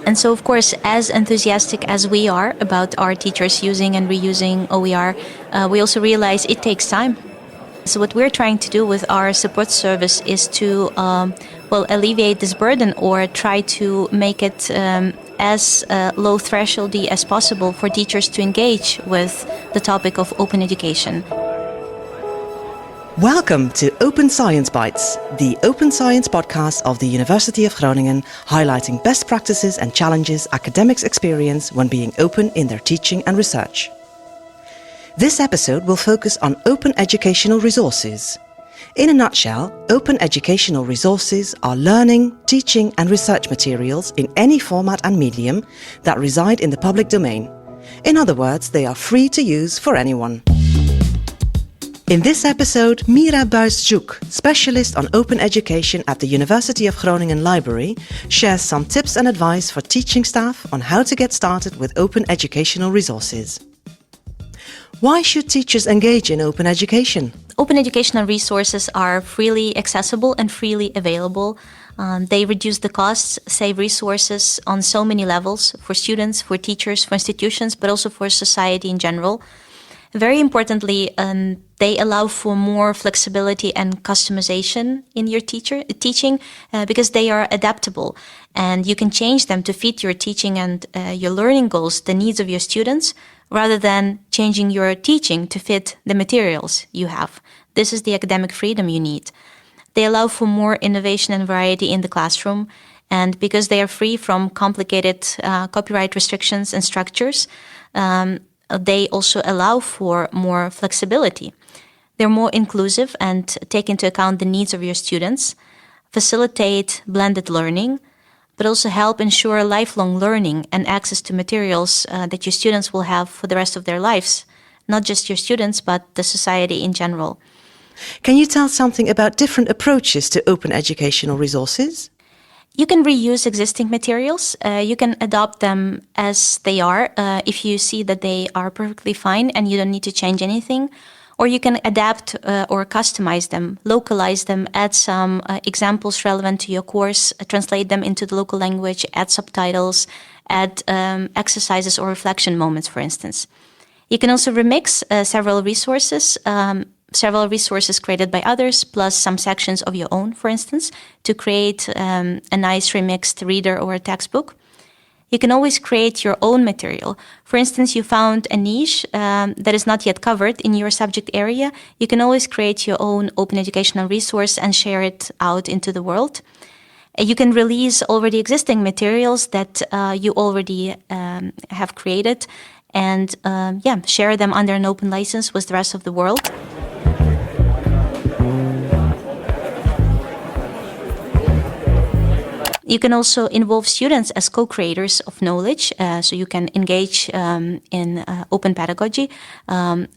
And so, of course, as enthusiastic as we are about our teachers using and reusing OER, we also realize it takes time. So what we're trying to do with our support service is to, alleviate this burden or try to make it as low thresholdy as possible for teachers to engage with the topic of open education. Welcome to Open Science Bites, the open science podcast of the University of Groningen, highlighting best practices and challenges academics experience when being open in their teaching and research. This episode will focus on open educational resources. In a nutshell, open educational resources are learning, teaching and research materials in any format and medium that reside in the public domain. In other words, they are free to use for anyone. In this episode, Mira Buist-Zhuk, specialist on open education at the University of Groningen Library, shares some tips and advice for teaching staff on how to get started with open educational resources. Why should teachers engage in open education? Open educational resources are freely accessible and freely available. They reduce the costs, save resources on so many levels for students, for teachers, for institutions, but also for society in general. Very importantly, they allow for more flexibility and customization in your teaching because they are adaptable and you can change them to fit your teaching and your learning goals, the needs of your students, rather than changing your teaching to fit the materials you have. This is the academic freedom you need. They allow for more innovation and variety in the classroom, and because they are free from complicated copyright restrictions and structures, they also allow for more flexibility. They're more inclusive and take into account the needs of your students, facilitate blended learning, but also help ensure lifelong learning and access to materials that your students will have for the rest of their lives. Not just your students, but the society in general. Can you tell something about different approaches to open educational resources? You can reuse existing materials. You can adopt them as they are if you see that they are perfectly fine and you don't need to change anything. Or you can adapt or customize them, localize them, add some examples relevant to your course, translate them into the local language, add subtitles, add exercises or reflection moments, for instance. You can also remix several resources created by others, plus some sections of your own, for instance, to create a nice remixed reader or a textbook. You can always create your own material. For instance, you found a niche that is not yet covered in your subject area. You can always create your own open educational resource and share it out into the world. You can release already existing materials that you already have created and share them under an open license with the rest of the world. You can also involve students as co-creators of knowledge, so you can engage in open pedagogy,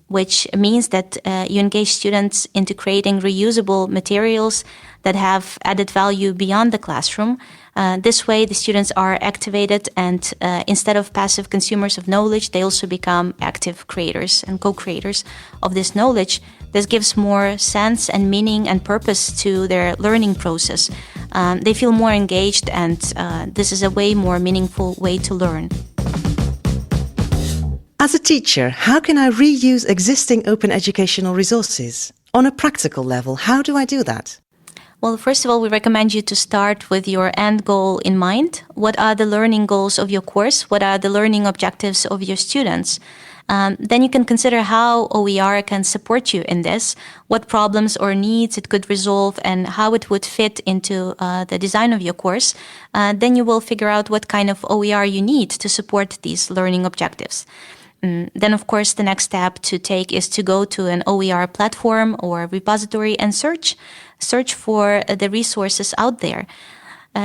which means that you engage students into creating reusable materials that have added value beyond the classroom. This way, the students are activated and instead of passive consumers of knowledge, they also become active creators and co-creators of this knowledge. This gives more sense and meaning and purpose to their learning process. They feel more engaged and this is a way more meaningful way to learn. As a teacher, how can I reuse existing open educational resources? On a practical level, how do I do that? Well, first of all, we recommend you to start with your end goal in mind. What are the learning goals of your course? What are the learning objectives of your students? Then you can consider how OER can support you in this, what problems or needs it could resolve, and how it would fit into the design of your course. Then you will figure out what kind of OER you need to support these learning objectives. Then, of course, the next step to take is to go to an OER platform or repository and search for the resources out there.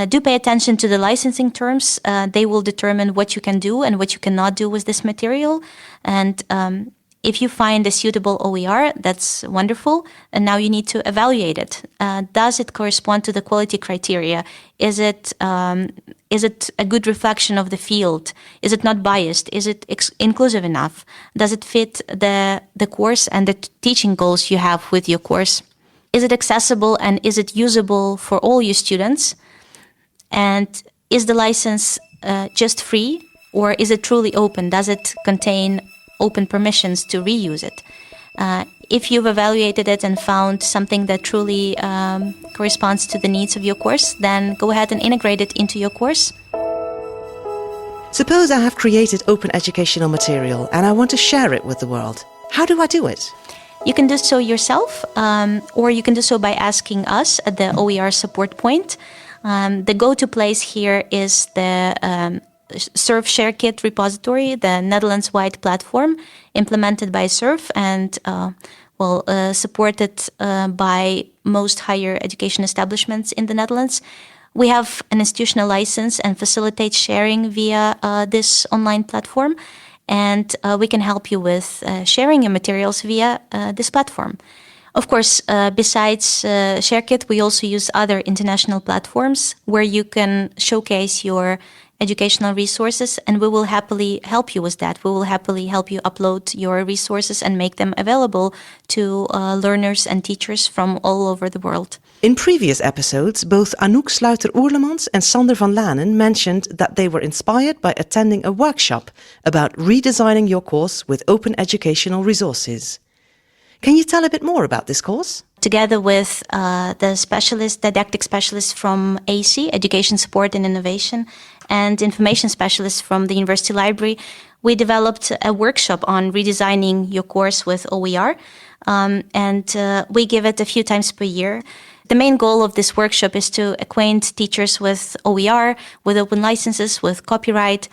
Do pay attention to the licensing terms. They will determine what you can do and what you cannot do with this material. And if you find a suitable OER, that's wonderful. And now you need to evaluate it. Does it correspond to the quality criteria? Is it a good reflection of the field? Is it not biased? Is it inclusive enough? Does it fit the course and the teaching goals you have with your course? Is it accessible and is it usable for all your students? And is the license just free, or is it truly open? Does it contain open permissions to reuse it? If you've evaluated it and found something that truly corresponds to the needs of your course, then go ahead and integrate it into your course. Suppose I have created open educational material and I want to share it with the world. How do I do it? You can do so yourself, or you can do so by asking us at the OER support point. The go-to place here is the SURF ShareKit repository, the Netherlands-wide platform implemented by SURF and supported by most higher education establishments in the Netherlands. We have an institutional license and facilitate sharing via this online platform, and we can help you with sharing your materials via this platform. Of course, besides ShareKit, we also use other international platforms where you can showcase your educational resources, and we will happily help you with that. We will happily help you upload your resources and make them available to learners and teachers from all over the world. In previous episodes, both Anouk Sluiter-Oerlemans and Sander van Lanen mentioned that they were inspired by attending a workshop about redesigning your course with open educational resources. Can you tell a bit more about this course? Together with the didactic specialists from AC, Education Support and Innovation, and information specialists from the University Library, we developed a workshop on redesigning your course with OER, and we give it a few times per year. The main goal of this workshop is to acquaint teachers with OER, with open licenses, with copyright,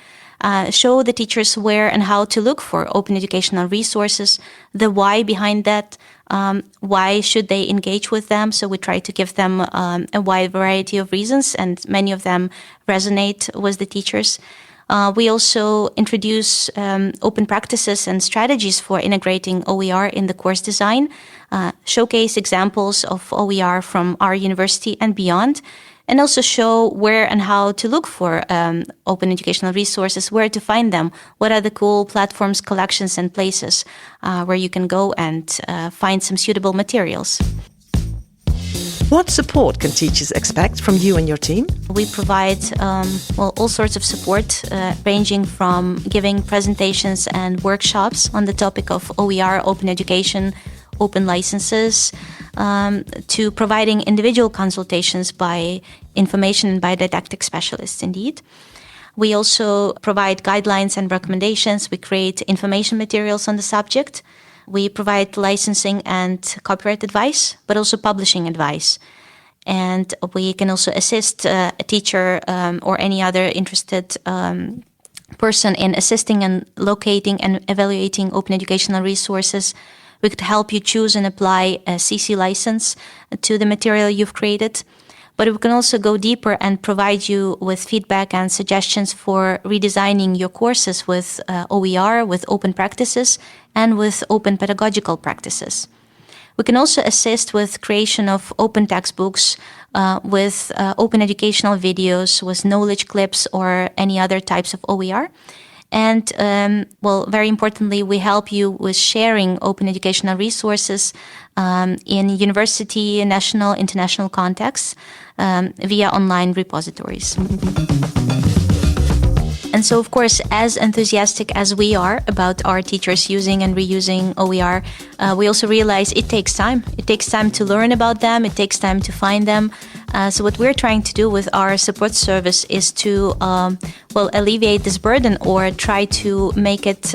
show the teachers where and how to look for open educational resources, the why behind that, why should they engage with them. So we try to give them a wide variety of reasons, and many of them resonate with the teachers. We also introduce open practices and strategies for integrating OER in the course design, showcase examples of OER from our university and beyond, and also show where and how to look for open educational resources, where to find them, what are the cool platforms, collections, and places where you can go and find some suitable materials. What support can teachers expect from you and your team? We provide all sorts of support, ranging from giving presentations and workshops on the topic of OER, open education, open licenses, to providing individual consultations by information and by didactic specialists, indeed. We also provide guidelines and recommendations. We create information materials on the subject. We provide licensing and copyright advice, but also publishing advice. And we can also assist a teacher or any other interested person in assisting and locating and evaluating open educational resources. We could help you choose and apply a CC license to the material you've created. But we can also go deeper and provide you with feedback and suggestions for redesigning your courses with OER, with open practices, and with open pedagogical practices. We can also assist with creation of open textbooks, with open educational videos, with knowledge clips, or any other types of OER. And, very importantly, we help you with sharing open educational resources in university, national, international contexts via online repositories. And so, of course, as enthusiastic as we are about our teachers using and reusing OER, we also realize it takes time. It takes time to learn about them. It takes time to find them. So what we're trying to do with our support service is to, alleviate this burden, or try to make it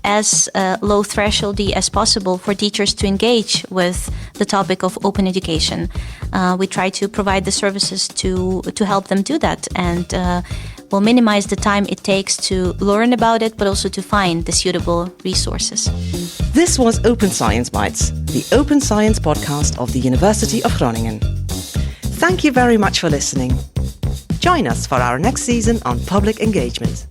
as low thresholdy as possible for teachers to engage with the topic of open education. We try to provide the services to help them do that, and will minimize the time it takes to learn about it, but also to find the suitable resources. This was Open Science Bites, the Open Science podcast of the University of Groningen. Thank you very much for listening. Join us for our next season on public engagement.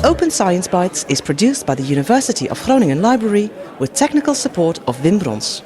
Open Science Bites is produced by the University of Groningen Library with technical support of Wim Brons.